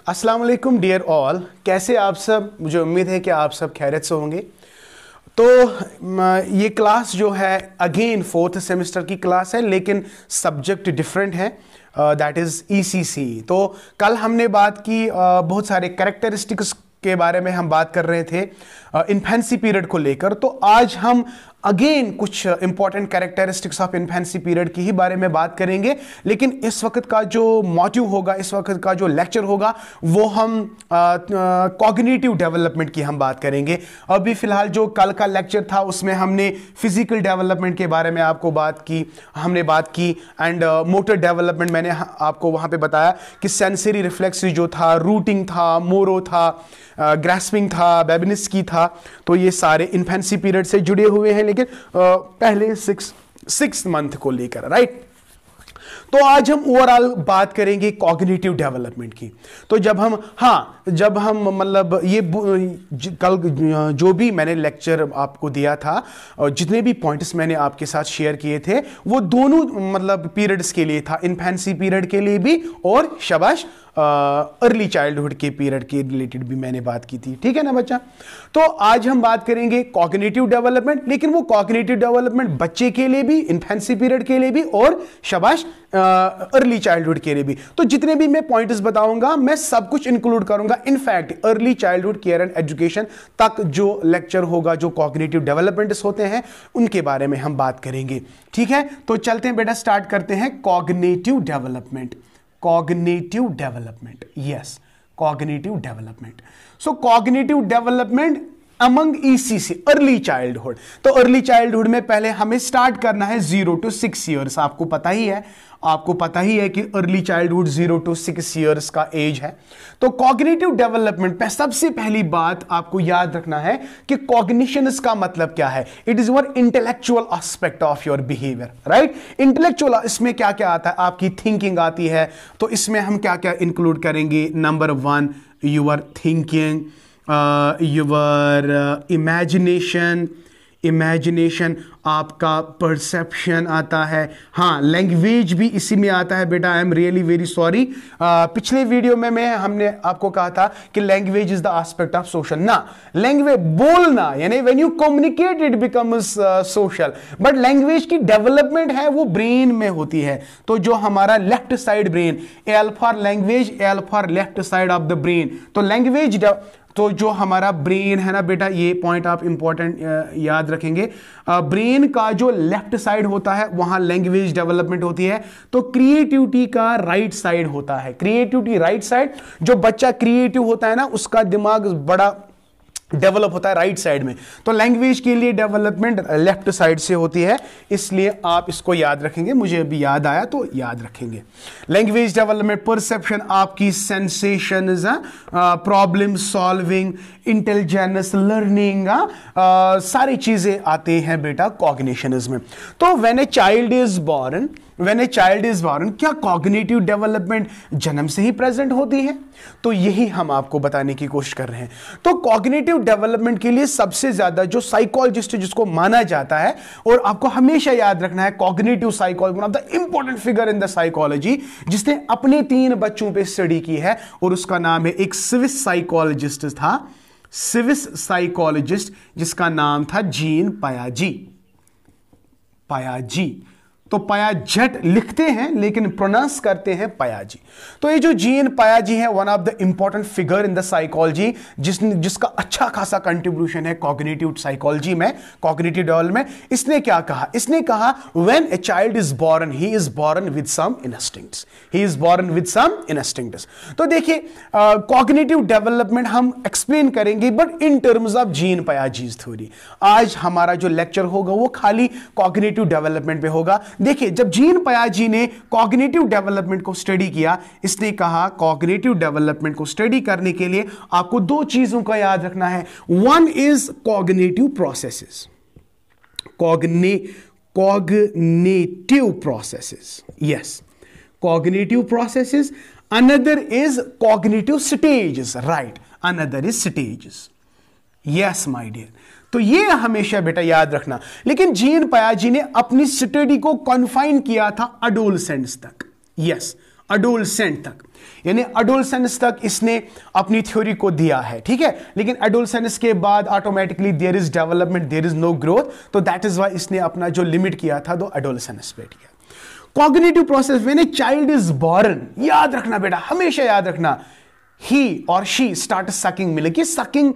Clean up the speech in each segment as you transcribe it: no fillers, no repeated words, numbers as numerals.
अस्सलाम वालेकुम dear all, कैसे आप सब। मुझे उम्मीद है कि आप सब खैरियत से होंगे। तो ये क्लास जो है अगेन 4th सेमेस्टर की क्लास है, लेकिन सब्जेक्ट डिफरेंट है, दैट इज़ ECC। तो कल हमने बात की बहुत सारे कैरेक्टरिस्टिक्स के बारे में हम बात कर रहे थे इन्फेंसी पीरियड को लेकर। तो आज हम अगेन कुछ important characteristics of infancy period की ही बारे में बात करेंगे, लेकिन इस वक्त का जो मॉड्यूल होगा, इस वक्त का जो लेक्चर होगा, वो हम कॉग्निटिव डेवलपमेंट की हम बात करेंगे। अभी फिलहाल जो कल का लेक्चर था उसमें हमने फिजिकल डेवलपमेंट के बारे में आपको बात की एंड मोटर डेवलपमेंट मैंने आपको वहां पे बताया कि सेंसरी रिफ्लेक्स जो था, रूटिंग था, मोरो था, ग्रास्पिंग था, बेबिनिस्की था। तो ये सारे इन्फेंसी पीरियड से जुड़े हुए हैं, लेकिन पहले 6 मंथ को लेकर, राइट। तो आज हम ओवरऑल बात करेंगे कॉग्निटिव डेवलपमेंट की। तो जब हम मतलब ये कल जो भी मैंने लेक्चर आपको दिया था और जितने भी पॉइंट्स मैंने आपके साथ शेयर किए थे, वो दोनों मतलब पीरियड्स के लिए था, इन्फेंसी पीरियड के लिए भी और शाबाश अर्ली चाइल्डहुड के पीरियड के रिलेटेड भी मैंने बात की थी। ठीक है ना बच्चा। तो आज हम बात करेंगे कॉग्निटिव डेवलपमेंट, लेकिन वो कॉग्निटिव डेवलपमेंट बच्चे के लिए भी, इन्फेंसी पीरियड के लिए भी और शाबाश अर्ली चाइल्डहुड के लिए भी। तो जितने भी मैं पॉइंट्स बताऊंगा मैं सब कुछ इंक्लूड करूंगा। In fact early childhood care and education तक जो लेक्चर होगा, जो कॉग्निटिव डेवलपमेंट्स होते हैं, उनके बारे में हम बात करेंगे। ठीक है, तो चलते हैं बेटा, स्टार्ट करते हैं cognitive development. Cognitive development, yes, cognitive development. So cognitive development among ECC, early childhood. तो early childhood में पहले हमें स्टार्ट करना है 0 to 6 years। आपको पता ही है कि अर्ली चाइल्डहुड 0 to 6 years का एज है। तो कॉग्निटिव डेवलपमेंट पे सबसे पहली बात आपको याद रखना है कि कॉग्निशन का मतलब क्या है। It is your intellectual aspect of your behaviour, right. Intellectual, इसमें क्या क्या आता है, आपकी थिंकिंग आती है। तो इसमें हम क्या क्या इंक्लूड करेंगे। Number 1, your thinking, your imagination, आपका परसेप्शन आता है। हाँ, लैंग्वेज भी इसी में आता है बेटा। I am really very sorry, पिछले वीडियो में हमने आपको कहा था कि language is the aspect of social ना। लैंग्वेज बोलना यानी when you communicate it becomes social, but language की डेवलपमेंट है वो ब्रेन में होती है। तो जो हमारा left side brain, L for language, L for left side of the brain. तो लैंग्वेज, तो जो हमारा ब्रेन है ना बेटा, ये पॉइंट आप इंपॉर्टेंट याद रखेंगे। ब्रेन का जो लेफ्ट साइड होता है वहां लैंग्वेज डेवलपमेंट होती है। तो क्रिएटिविटी का राइट साइड होता है, क्रिएटिविटी राइट साइड। जो बच्चा क्रिएटिव होता है ना, उसका दिमाग बड़ा डेवलप होता है राइट साइड में। तो लैंग्वेज के लिए डेवलपमेंट लेफ्ट साइड से होती है, इसलिए आप इसको याद रखेंगे। मुझे अभी याद आया तो याद रखेंगे। लैंग्वेज डेवलपमेंट, परसेप्शन, आपकी sensations, problem solving, intelligence, learning, सारी चीजें आते हैं बेटा कॉग्निशंस में। तो when a child is born, क्या कॉग्निटिव डेवलपमेंट जन्म से ही प्रेजेंट होती है? तो यही हम आपको बताने की कोशिश कर रहे हैं। तो कॉग्निटिव डेवलपमेंट के लिए सबसे ज्यादा जो साइकोलॉजिस्ट जिसको माना जाता है, और आपको हमेशा याद रखना है, cognitive psychology, one of the important figure in the psychology, जिसने अपने 3 बच्चों पे स्टडी की है, और उसका नाम है, एक स्विस साइकोलॉजिस्ट था, स्विस साइकोलॉजिस्ट, जिसका नाम था जीन पायाजी। तो पायाजेट लिखते हैं लेकिन प्रोनाउंस करते हैं पायाजी। तो ये जो जीन पायाजी है, one of the important figure in the psychology, जिसका अच्छा खासा कंट्रीब्यूशन है कॉग्निटिव साइकोलॉजी में, कॉग्निटिव डेवलपमेंट। इसने क्या कहा? इसने कहा when a child is born, he is born with some instincts. तो देखिए, कॉग्निटिव डेवलपमेंट हम एक्सप्लेन करेंगे but in terms of Jean Piaget's theory. आज हमारा जो लेक्चर होगा वो खाली कॉग्निटिव डेवलपमेंट पे होगा। देखिए, जब जीन पायाजी ने कॉग्निटिव डेवलपमेंट को स्टडी किया, इसने कहा कॉग्निटिव डेवलपमेंट को स्टडी करने के लिए आपको 2 चीजों का याद रखना है। One is cognitive processes, yes, cognitive processes. Another is cognitive stages, right, another is stages. Yes my dear, तो ये हमेशा बेटा याद रखना। लेकिन जीन पायाजी ने अपनी स्टडी को कन्फाइन किया था एडोलसेंट्स तक। यस, एडोलसेंट तक, यानी एडोलसेंस तक इसने अपनी थ्योरी को दिया है, ठीक है। लेकिन एडोलसेंस के बाद automatically there is development, there is no growth, तो दैट इज व्हाई इसने अपना जो लिमिट किया था तो एडोलसेंस पे किया। Cognitive process when a child is born, याद रखना बेटा, हमेशा याद रखना, ही और शी स्टार्ट सकिंग मिल्क। कि सकिंग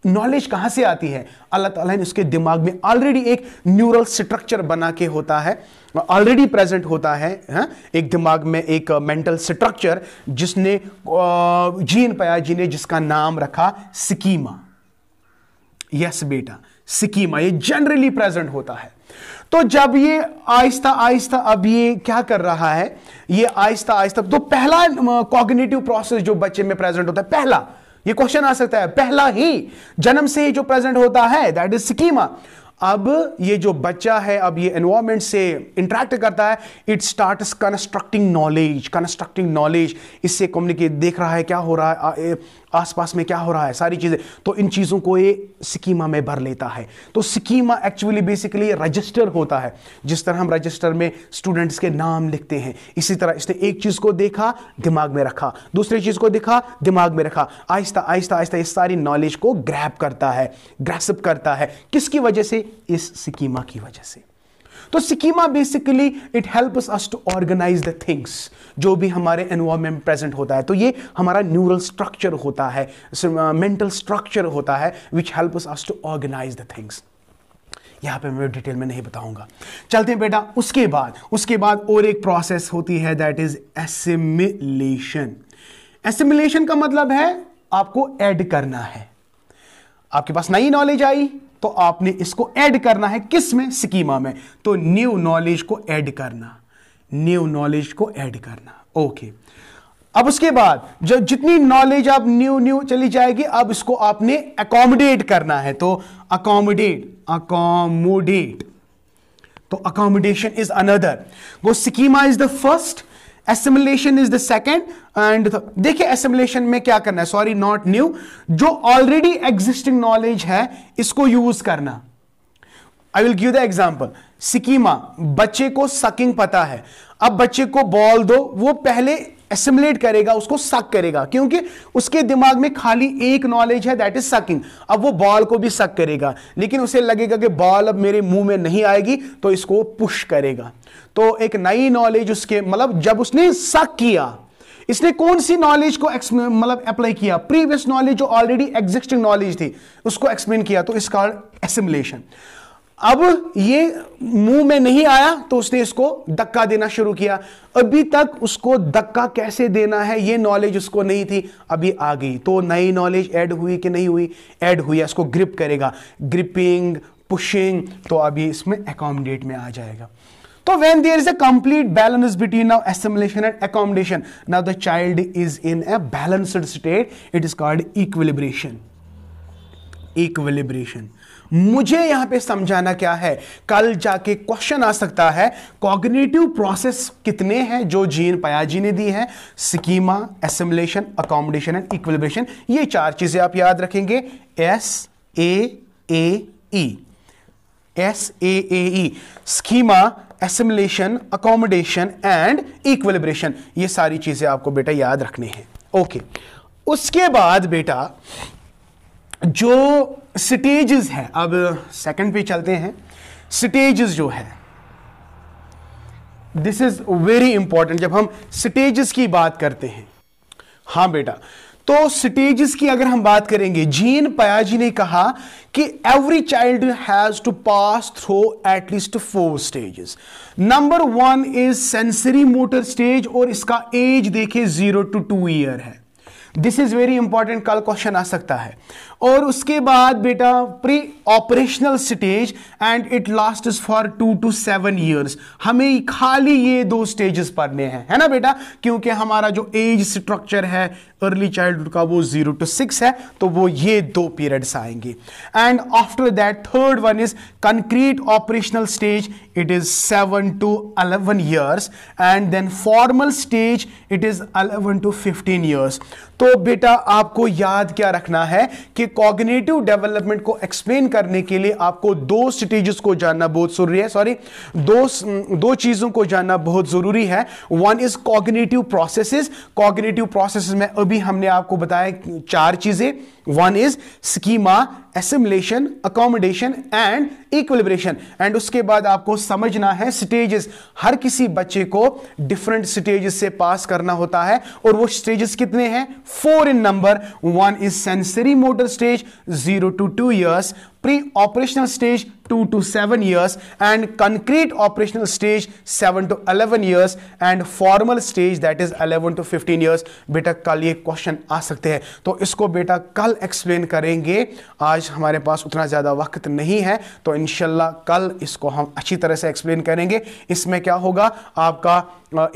नॉलेज कहां से आती है? अल्लाह ताला ने उसके दिमाग में ऑलरेडी एक न्यूरल स्ट्रक्चर बना के होता है, ऑलरेडी प्रेजेंट होता है, एक दिमाग में एक मेंटल स्ट्रक्चर जिसने जीन पियाजे ने जिसका नाम रखा स्कीमा। यस बेटा, स्कीमा, ये जनरली प्रेजेंट होता है। तो जब ये आहिस्ता आहिस्ता अब ये क्या कर रहा है, ये आहिस्ता आहिस्ता, तो पहला कॉग्निटिव प्रोसेस जो बच्चे में प्रेजेंट होता है, पहला, ये क्वेश्चन आ सकता है, पहला ही जन्म से ही जो प्रेजेंट होता है दैट इज स्कीमा। अब ये जो बच्चा है, अब ये एनवायरमेंट से इंटरेक्ट करता है, इट स्टार्ट्स कंस्ट्रक्टिंग नॉलेज, इससे कम्युनिकेट, देख रहा है क्या हो रहा है आसपास में, क्या हो रहा है, सारी चीजें, तो इन चीजों को ये स्कीमा में भर लेता है। तो स्कीमा एक्चुअली बेसिकली रजिस्टर होता है, जिस तरह हम रजिस्टर में स्टूडेंट्स के नाम लिखते हैं, इसी तरह इसने एक चीज को देखा, दिमाग में रखा, दूसरी चीज को देखा, दिमाग में रखा, आहिस्ता आहिस्ता आहिस्ता इस सारी नॉलेज को ग्रैब करता है, ग्रैस्प करता है। किसकी वजह से? इस स्कीमा की वजह से। तो schema basically it helps us to organize the things, जो भी हमारे एनवायरनमेंट में प्रेजेंट होता है। तो ये हमारा न्यूरल स्ट्रक्चर होता है, मेंटल स्ट्रक्चर होता है, which helps us to organize the things. यहां पे मैं डिटेल में नहीं बताऊंगा, चलते हैं बेटा। उसके बाद और एक प्रोसेस होती है दैट इज एसिमिलेशन। एसिमिलेशन का मतलब है आपको ऐड करना है, आपके पास नई नॉलेज आई तो आपने इसको ऐड करना है, किस में? स्कीमा में। तो न्यू नॉलेज को ऐड करना, ओके। अब उसके बाद जो जितनी नॉलेज आप न्यू चली जाएगी, अब इसको आपने अकोमोडेट करना है। तो अकोमोडेट, तो अकोमोडेशन इज अनदर। वो schema is the first, assimilation is the second, and देखिए एसिमिलेशन में क्या करना है, सॉरी नॉट न्यू, जो ऑलरेडी एग्जिस्टिंग नॉलेज है इसको यूज करना। I will give the example. Schema, बच्चे को सकिंग पता है, अब बच्चे को बॉल दो, वो पहले एसिमुलेट करेगा, उसको सक करेगा, क्योंकि उसके दिमाग में खाली एक नॉलेज है दैट इज सकिंग। अब वो बॉल को भी सक करेगा, लेकिन उसे लगेगा कि बॉल अब मेरे मुंह में नहीं आएगी, तो इसको पुश करेगा। तो एक नई नॉलेज उसके, मतलब जब उसने सक किया, इसने कौन सी नॉलेज को मतलब अप्लाई किया? प्रीवियस नॉलेज जो ऑलरेडी एग्जिस्टिंग नॉलेज थी उसको एक्सप्लेन किया, तो इसका एसिमुलेशन। अब ये मुंह में नहीं आया तो उसने इसको धक्का देना शुरू किया। अभी तक उसको धक्का कैसे देना है ये नॉलेज उसको नहीं थी, अभी आ गई। तो नई नॉलेज ऐड हुई कि नहीं हुई? ऐड हुई। इसको ग्रिप करेगा, ग्रिपिंग, पुशिंग, तो अभी इसमें अकोमोडेट में आ जाएगा। तो when there is a complete balance between now assimilation and accommodation, now the child is in a balanced state, it is called equilibration. मुझे यहां पे समझाना क्या है, कल जाके क्वेश्चन आ सकता है कॉग्निटिव प्रोसेस कितने हैं जो जीन पियाजे ने दी है, schema, assimilation, accommodation and equilibration. ये चार चीजें आप याद रखेंगे, SAAE, schema, assimilation, accommodation and equilibration, ये सारी चीजें आपको बेटा याद रखने हैं। ओके, उसके बाद बेटा जो स्टेजेस है, अब सेकंड पे चलते हैं। स्टेजेस जो है, दिस इज वेरी इंपॉर्टेंट जब हम स्टेजेस की बात करते हैं। हाँ बेटा, तो स्टेजेस की अगर हम बात करेंगे, जीन पियाजे ने कहा कि every child has to pass through at least 4 stages. Number 1 is sensory motor stage, और इसका एज देखिए 0 to 2 ईयर है। दिस इज वेरी इंपॉर्टेंट, कल क्वेश्चन आ सकता है। और उसके बाद बेटा pre operational stage, and it lasts for 2 to 7 years. हमें खाली ये 2 स्टेजेस पढ़ने हैं, है ना बेटा, क्योंकि हमारा जो एज स्ट्रक्चर है अर्ली चाइल्डहुड का वो 0 to 6 है, तो वो ये 2 पीरियड्स आएंगे। And after that third one is concrete operational stage, it is 7 to 11 years, and then formal stage it is 11 to 15 years. तो बेटा आपको याद क्या रखना है कि कॉग्निटिव डेवलपमेंट को एक्सप्लेन करने के लिए आपको दो स्टेजेस को जानना बहुत जरूरी है, दो चीजों को जानना बहुत जरूरी है। One is cognitive processes. Cognitive processes में अभी हमने आपको बताया चार चीजें। One is schema, assimilation, accommodation and equilibration. And उसके बाद आपको समझना है स्टेजेस। हर किसी बच्चे को डिफरेंट स्टेजेस से पास करना होता है, और वो स्टेजेस कितने हैं? 4 in number. One is sensory motor stage 0 to 2 years, pre-operational stage 2 to 7 years, and concrete operational stage 7 to 11 years, and formal stage that is 11 to 15 years। बेटा कल ये क्वेश्चन आ सकते हैं, तो इसको बेटा कल एक्सप्लेन करेंगे। आज हमारे पास उतना ज़्यादा वक्त नहीं है, तो इंशाल्लाह कल इसको हम अच्छी तरह से एक्सप्लेन करेंगे। इसमें क्या होगा, आपका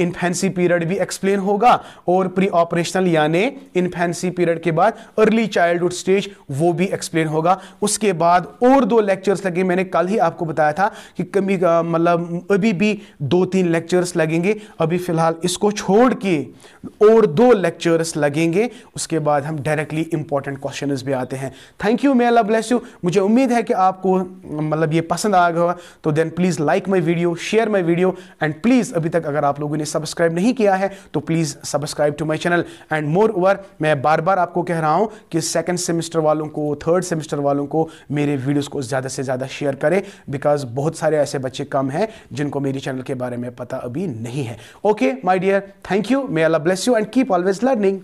इन्फेंसी पीरियड भी एक्सप्लेन होगा, और प्री ऑपरेशनल यानी इन्फेंसी पीरियड के बाद अर्ली चाइल्डहुड स्टेज वो भी एक्सप्लेन होगा। उसके बाद और 2 लेक्चर्स लगे। मैंने कल ही आपको बताया था कि कभी मतलब अभी भी 2-3 लेक्चर्स लगेंगे। अभी फिलहाल इसको छोड़ के और 2 लेक्चर्स लगेंगे। उसके बाद हम डायरेक्टली इंपॉर्टेंट क्वेश्चंस भी आते हैं। Thank you, may Allah bless you. मुझे उम्मीद है कि आपको मतलब ये पसंद आ गया, तो then please like my video, share my video, and please अभी तक अगर आप लोगों ने सब्सक्राइब नहीं किया है तो please subscribe to my channel. And moreover मैं बार बार आपको कह रहा हूं कि 2nd सेमेस्टर वालों को, 3rd सेमेस्टर वालों को मेरे वीडियोस को ज़्यादा से ज़्यादा शेयर करें, बिकॉज बहुत सारे ऐसे बच्चे कम हैं जिनको मेरी चैनल के बारे में पता अभी नहीं है। Okay my dear, thank you, may Allah bless you and keep always learning.